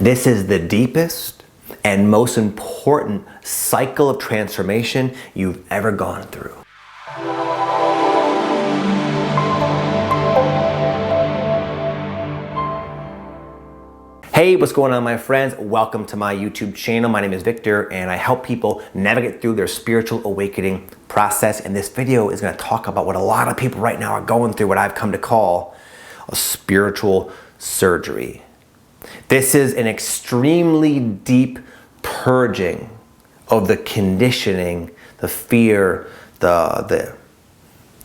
This is the deepest and most important cycle of transformation you've ever gone through. Hey, what's going on, my friends? Welcome to my YouTube channel. My name is Victor, and I help people navigate through their spiritual awakening process. And this video is going to talk about what a lot of people right now are going through, what I've come to call a spiritual surgery. This is an extremely deep purging of the conditioning, the fear, the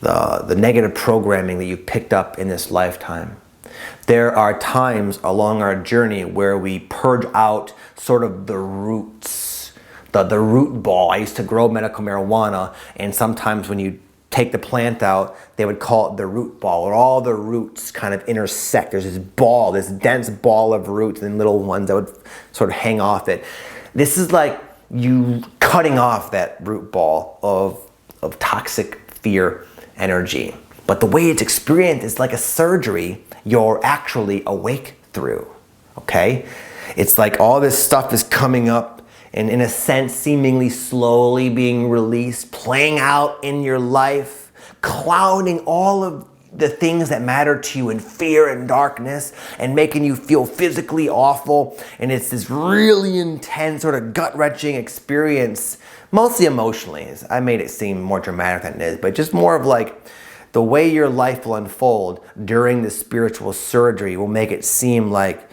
negative programming that you picked up in this lifetime. There are times along our journey where we purge out sort of the roots, the root ball. I used to grow medical marijuana, and sometimes when you take the plant out, they would call it the root ball, or all the roots kind of intersect. There's this ball, this dense ball of roots and little ones that would sort of hang off it. This is like you cutting off that root ball of toxic fear energy. But the way it's experienced is like a surgery you're actually awake through, okay? It's like all this stuff is coming up and in a sense seemingly slowly being released, playing out in your life, clouding all of the things that matter to you in fear and darkness and making you feel physically awful. And it's this really intense sort of gut-wrenching experience, mostly emotionally. I made it seem more dramatic than it is, but just more of like the way your life will unfold during the spiritual surgery will make it seem like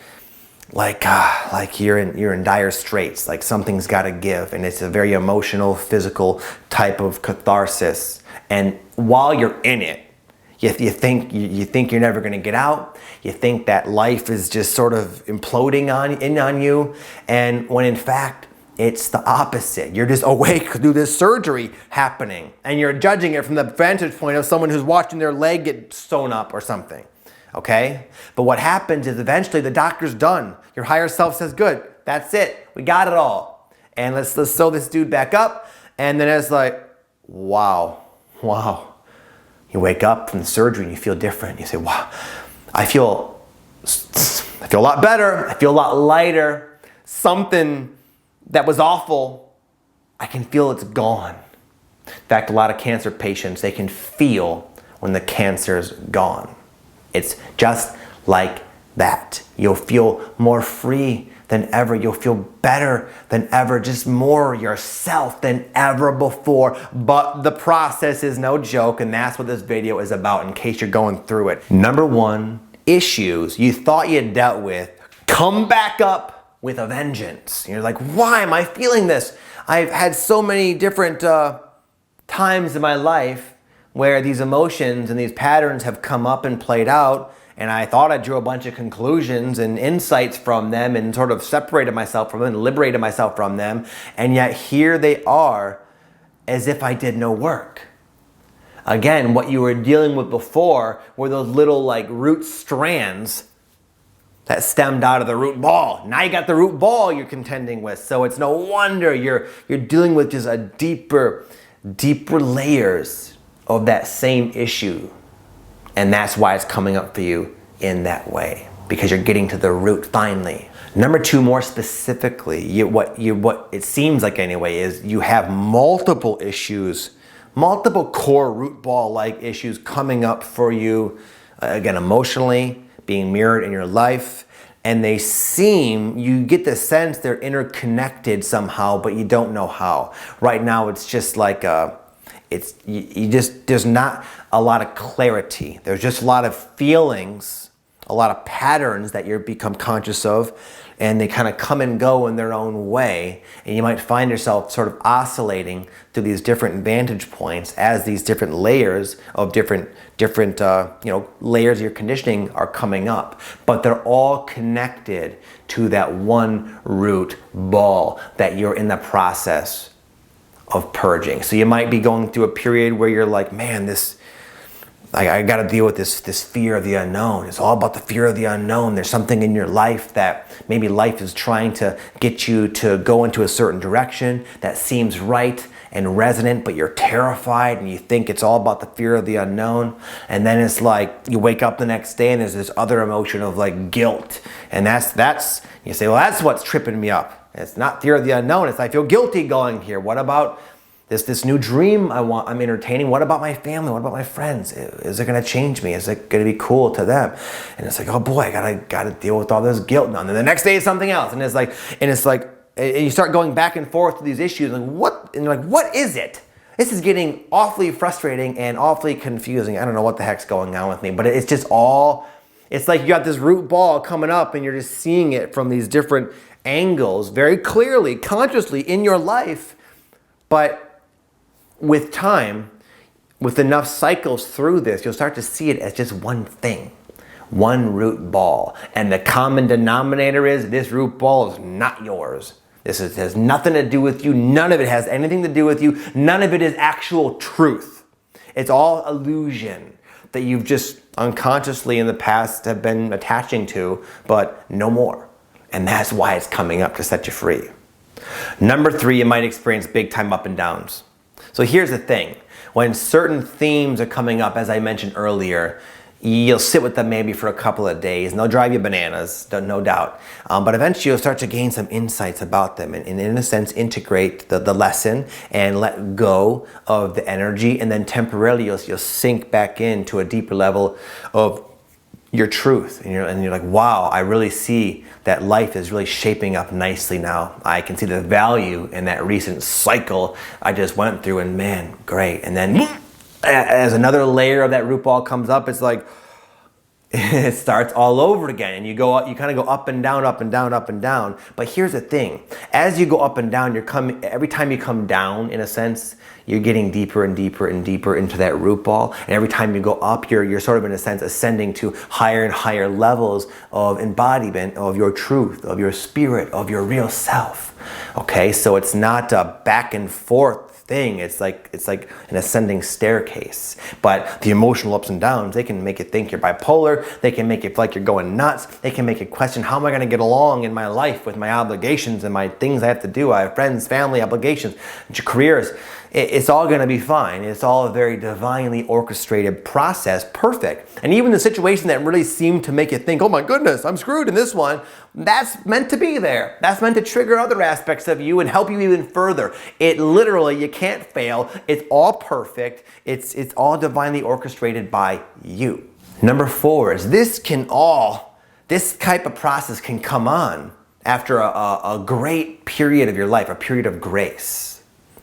you're in dire straits, like something's got to give, and it's a very emotional, physical type of catharsis. And while you're in it, you think you're never going to get out. You think that life is just sort of imploding on you, and when in fact it's the opposite. You're just awake through this surgery happening, and you're judging it from the vantage point of someone who's watching their leg get sewn up or something. Okay? But what happens is eventually the doctor's done. Your higher self says, good, that's it. We got it all. And let's sew this dude back up. And then it's like, wow. You wake up from the surgery and you feel different. You say, wow, I feel a lot better. I feel a lot lighter. Something that was awful, I can feel it's gone. In fact, a lot of cancer patients, they can feel when the cancer's gone. It's just like that. You'll feel more free than ever. You'll feel better than ever, just more yourself than ever before. But the process is no joke, and that's what this video is about in case you're going through it. Number one, issues you thought you had dealt with come back up with a vengeance. You're like, why am I feeling this? I've had so many different times in my life where these emotions and these patterns have come up and played out, and I thought I drew a bunch of conclusions and insights from them and sort of separated myself from them and liberated myself from them, and yet here they are as if I did no work. Again, what you were dealing with before were those little like root strands that stemmed out of the root ball. Now you got the root ball you're contending with. So it's no wonder you're dealing with just a deeper layers of that same issue. And that's why it's coming up for you in that way, because you're getting to the root finally. Number two, more specifically, what it seems like anyway, is you have multiple issues, multiple core root ball-like issues coming up for you, again, emotionally, being mirrored in your life, and you get the sense they're interconnected somehow, but you don't know how. Right now, it's just like there's not a lot of clarity. There's just a lot of feelings, a lot of patterns that you become conscious of, and they kind of come and go in their own way, and you might find yourself sort of oscillating through these different vantage points as these different layers of different layers of your conditioning are coming up, but they're all connected to that one root ball that you're in the process of purging. So you might be going through a period where you're like, man, this I got to deal with this fear of the unknown. It's all about the fear of the unknown. There's something in your life that maybe life is trying to get you to go into a certain direction that seems right and resonant, but you're terrified and you think it's all about the fear of the unknown. And then it's like you wake up the next day and there's this other emotion of like guilt. And that's you say, well, that's what's tripping me up. It's not fear of the unknown. It's I feel guilty going here. What about this new dream I'm entertaining? What about my family? What about my friends? Is it going to change me? Is it going to be cool to them? And it's like, oh boy, I gotta deal with all this guilt now. And then the next day is something else. And it's like you start going back and forth to these issues. And you're like, what is it? This is getting awfully frustrating and awfully confusing. I don't know what the heck's going on with me, but it's just it's like you got this root ball coming up and you're just seeing it from these different angles very clearly, consciously in your life. But with time, with enough cycles through this, you'll start to see it as just one thing, one root ball. And the common denominator is this root ball is not yours. This has nothing to do with you. None of it has anything to do with you. None of it is actual truth. It's all illusion that you've just unconsciously in the past have been attaching to, but no more. And that's why it's coming up to set you free. Number 3, you might experience big time up and downs. So here's the thing. When certain themes are coming up, as I mentioned earlier, you'll sit with them maybe for a couple of days and they'll drive you bananas, no doubt. But eventually you'll start to gain some insights about them and in a sense integrate the lesson and let go of the energy, and then temporarily you'll sink back into a deeper level of your truth. And you're like, wow, I really see that life is really shaping up nicely now. I can see the value in that recent cycle I just went through, and man, great. And then as another layer of that root ball comes up, it's like it starts all over again, and you kind of go up and down, up and down, up and down. But here's the thing: as you go up and down, every time you come down, in a sense, you're getting deeper and deeper and deeper into that root ball. And every time you go up, you're sort of in a sense ascending to higher and higher levels of embodiment of your truth, of your spirit, of your real self. Okay, so it's not a back and forth thing. It's like an ascending staircase. But the emotional ups and downs, they can make you think you're bipolar. They can make you feel like you're going nuts. They can make you question, how am I going to get along in my life with my obligations and my things I have to do? I have friends, family, obligations, careers. It's all going to be fine. It's all a very divinely orchestrated process, perfect. And even the situation that really seemed to make you think, oh my goodness, I'm screwed in this one, that's meant to be there. That's meant to trigger other aspects of you and help you even further. It literally, you can't fail. It's all perfect. It's all divinely orchestrated by you. Number 4 is this type of process can come on after a great period of your life, a period of grace,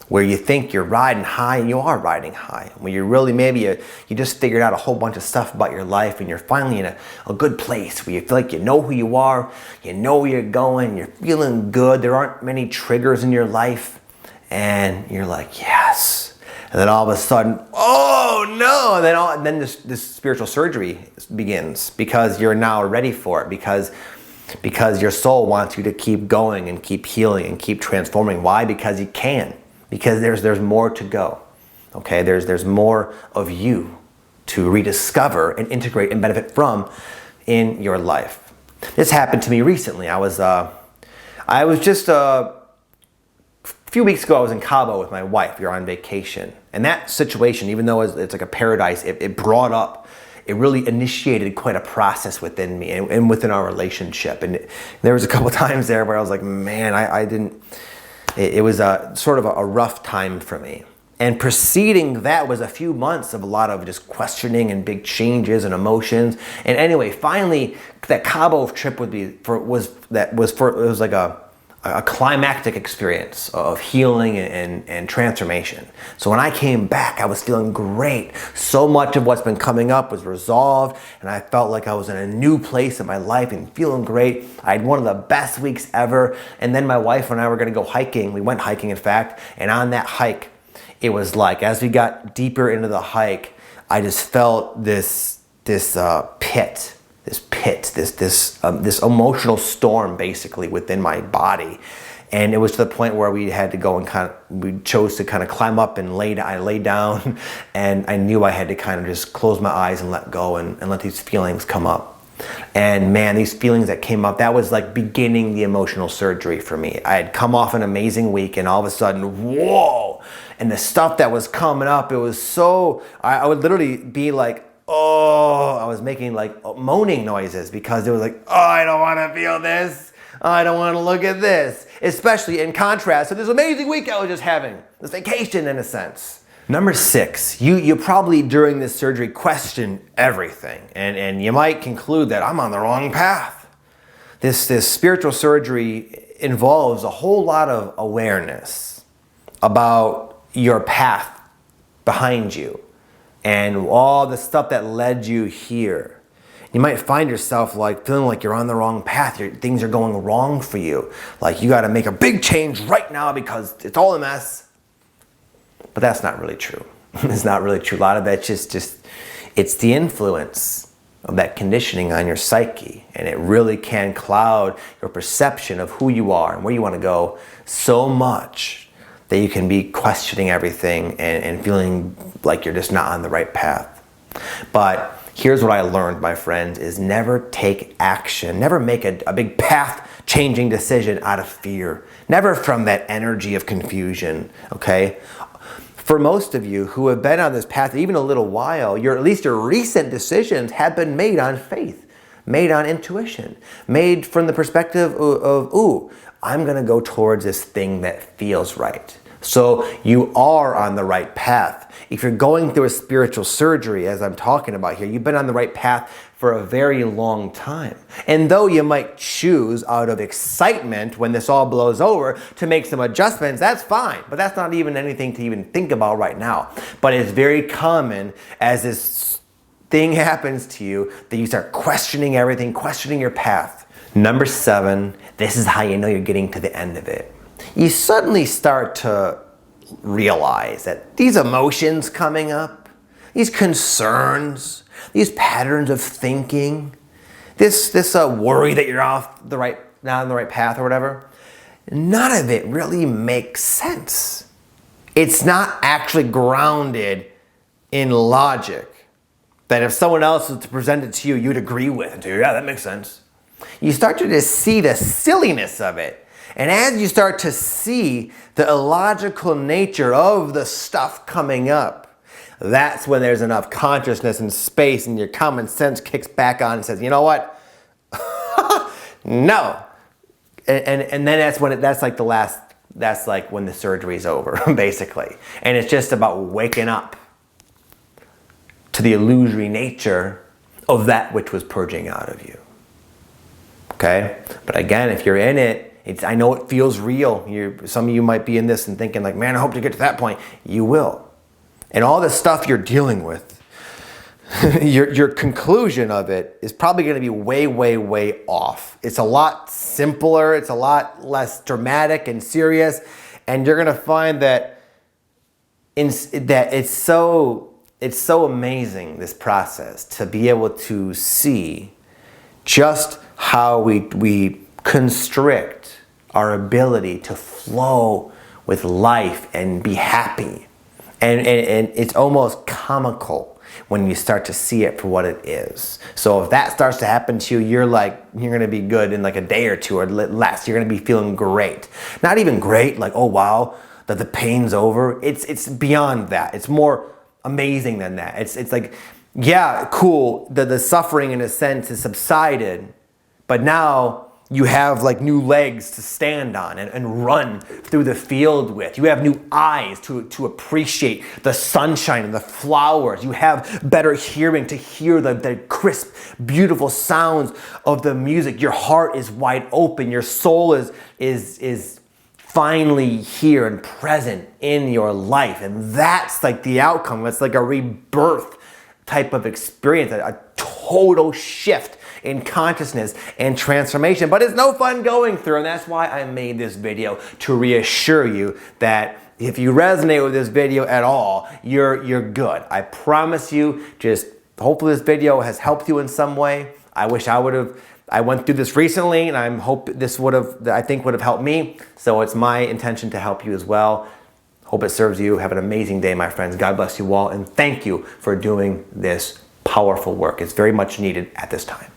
where you think you're riding high, and you are riding high. When you're really, maybe you just figured out a whole bunch of stuff about your life, and you're finally in a good place where you feel like you know who you are, you know where you're going, you're feeling good, there aren't many triggers in your life, and you're like, yes. And then all of a sudden, oh no, and then this spiritual surgery begins, because you're now ready for it, because your soul wants you to keep going and keep healing and keep transforming. Why? Because you can. Because there's more to go. Okay, there's more of you to rediscover and integrate and benefit from in your life. This happened to me recently. I was just a few weeks ago. I was in Cabo with my wife. We were on vacation, and that situation, even though it's like a paradise, it brought up. It really initiated quite a process within me and within our relationship. And there was a couple times there where I was like, man, I didn't. It was sort of a rough time for me. And preceding that was a few months of a lot of just questioning and big changes and emotions. And anyway, finally, that Cabo trip was like a climactic experience of healing and transformation. So when I came back, I was feeling great. So much of what's been coming up was resolved, and I felt like I was in a new place in my life and feeling great. I had one of the best weeks ever. And then my wife and I were gonna go hiking. We went hiking, in fact, and on that hike, it was like, as we got deeper into the hike, I just felt this emotional storm basically within my body. And it was to the point where we had to go and we chose to kind of climb up and I laid down, and I knew I had to kind of just close my eyes and let go and let these feelings come up. And man, these feelings that came up, that was like beginning the emotional surgery for me. I had come off an amazing week, and all of a sudden, whoa! And the stuff that was coming up, it was so, I would literally be like, oh, I was making like moaning noises because it was like, oh, I don't want to feel this. I don't want to look at this. Especially in contrast to this amazing week I was just having, this vacation in a sense. Number 6, you probably during this surgery question everything, and you might conclude that I'm on the wrong path. This spiritual surgery involves a whole lot of awareness about your path behind you and all the stuff that led you here. You might find yourself like feeling like you're on the wrong path. Things are going wrong for you. Like you got to make a big change right now because it's all a mess. But that's not really true. It's not really true. A lot of that's just it's the influence of that conditioning on your psyche. And it really can cloud your perception of who you are and where you want to go so much that you can be questioning everything and feeling like you're just not on the right path. But here's what I learned, my friends, is never take action. Never make a big path-changing decision out of fear. Never from that energy of confusion, okay? For most of you who have been on this path even a little while, at least your recent decisions have been made on faith, made on intuition, made from the perspective of ooh, I'm gonna go towards this thing that feels right. So you are on the right path. If you're going through a spiritual surgery, as I'm talking about here, you've been on the right path for a very long time. And though you might choose out of excitement when this all blows over to make some adjustments, that's fine. But that's not even anything to even think about right now. But it's very common as this thing happens to you that you start questioning everything, questioning your path. Number 7, this is how you know you're getting to the end of it. You suddenly start to realize that these emotions coming up, these concerns, these patterns of thinking, this worry that you're not on the right path or whatever, none of it really makes sense. It's not actually grounded in logic that if someone else was to present it to you, you'd agree with and say, yeah, that makes sense. You start to just see the silliness of it. And as you start to see the illogical nature of the stuff coming up, that's when there's enough consciousness and space and your common sense kicks back on and says, you know what? No. And then that's when that's like when the surgery's over, basically. And it's just about waking up to the illusory nature of that which was purging out of you. Okay? But again, if you're in it, I know it feels real. Some of you might be in this and thinking like, man, I hope to get to that point. You will. And all the stuff you're dealing with, your conclusion of it is probably going to be way, way, way off. It's a lot simpler. It's a lot less dramatic and serious. And you're going to find that it's so amazing, this process, to be able to see just how we constrict our ability to flow with life and be happy. And it's almost comical when you start to see it for what it is. So if that starts to happen to you, you're gonna be good in like a day or two or less. You're gonna be feeling great. Not even great, like, oh wow, that the pain's over. It's beyond that. It's more amazing than that. It's like, yeah, cool, the suffering in a sense has subsided, but now you have like new legs to stand on and run through the field with. You have new eyes to appreciate the sunshine and the flowers. You have better hearing to hear the crisp, beautiful sounds of the music. Your heart is wide open. Your soul is finally here and present in your life. And that's like the outcome. It's like a rebirth type of experience, a total shift in consciousness and transformation. But it's no fun going through, and that's why I made this video, to reassure you that if you resonate with this video at all, you're good. I promise you, just hopefully this video has helped you in some way. I wish I would have I went through this recently, and I think would have helped me. So it's my intention to help you as well. Hope it serves you. Have an amazing day, my friends. God bless you all, and thank you for doing this powerful work. It's very much needed at this time.